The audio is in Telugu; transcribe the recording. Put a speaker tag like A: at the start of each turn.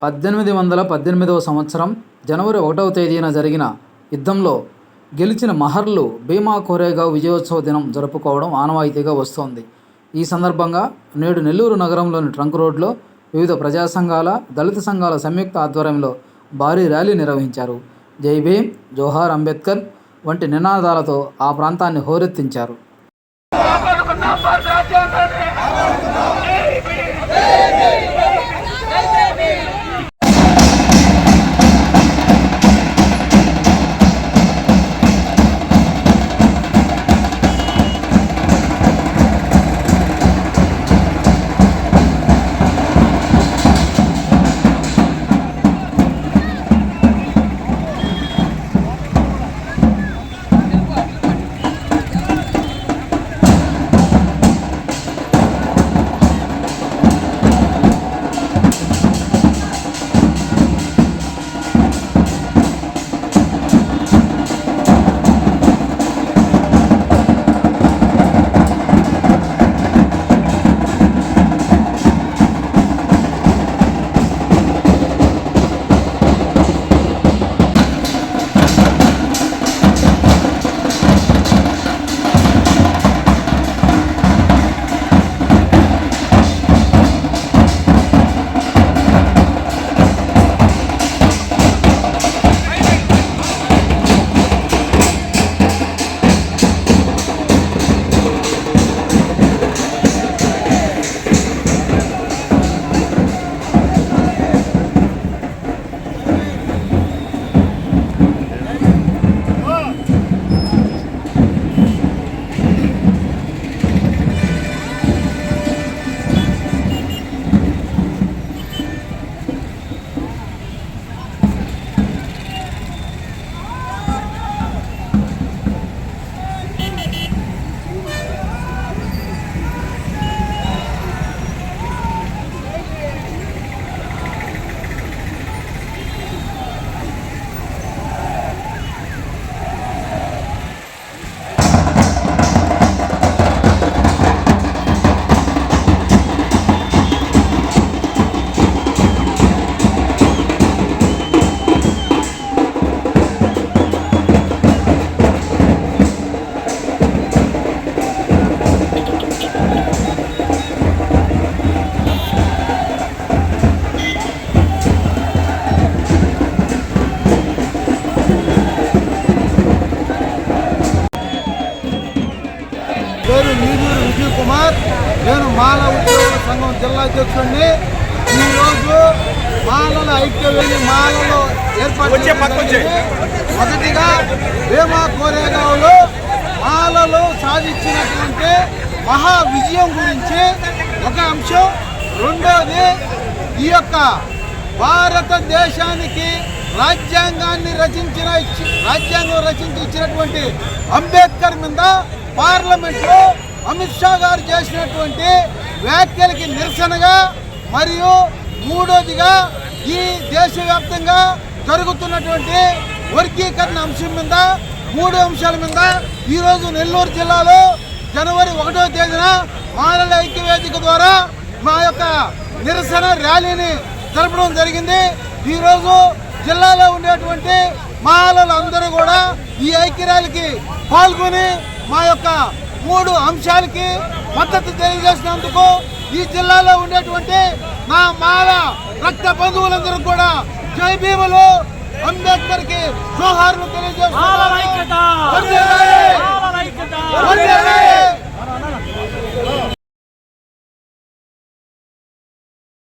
A: 1818వ సంవత్సరం జనవరి 1వ తేదీన జరిగిన యుద్ధంలో గెలిచిన మహర్లు భీమా కోరేగావ్ విజయోత్సవ దినం జరుపుకోవడం ఆనవాయితీగా వస్తోంది. ఈ సందర్భంగా నేడు నెల్లూరు నగరంలోని ట్రంక్ రోడ్లో వివిధ ప్రజా సంఘాల, దళిత సంఘాల సంయుక్త ఆధ్వర్యంలో భారీ ర్యాలీ నిర్వహించారు. జై భీమ్, జోహార్ అంబేద్కర్ వంటి నినాదాలతో ఆ ప్రాంతాన్ని హోరెత్తించారు.
B: పేరు నీజూరు విజయ్ కుమార్. నేను మాల ఉద్యోగుల సంఘం జిల్లా అధ్యక్షుడిని. ఈరోజు మాలల ఐక్యవేది మాలలో ఏర్పాటు మొదటిగా భీమా కోరేగావ్లో మాలలు సాధించినటువంటి మహా విజయం గురించి ఒక అంశం. రెండోది, ఈ యొక్క భారతదేశానికి రాజ్యాంగం రచించి ఇచ్చినటువంటి అంబేద్కర్ మీద పార్లమెంట్లో అమిత్ షా గారు చేసినటువంటి వ్యాఖ్యలకి నిరసనగా, మరియు మూడోదిగా ఈ దేశవ్యాప్తంగా జరుగుతున్నటువంటి వర్గీకరణ అంశం మీద, మూడు అంశాల మీద ఈరోజు నెల్లూరు జిల్లాలో జనవరి 1వ తేదీన మాలల ఐక్యవేదిక ద్వారా మా యొక్క నిరసన ర్యాలీని జరపడం జరిగింది. ఈరోజు జిల్లాలో ఉండేటువంటి మాలలందరూ కూడా ఈ ఐక్య ర్యాలీకి పాల్గొని మా యొక్క మూడు అంశాలకి మద్దతు తెలియజేసినందుకు ఈ జిల్లాలో ఉండేటువంటి నా మాల రక్త బంధువులందరూ కూడా జై భీములు, అంబేద్కర్ కి జోహార్లు తెలియజేస్తున్నారు.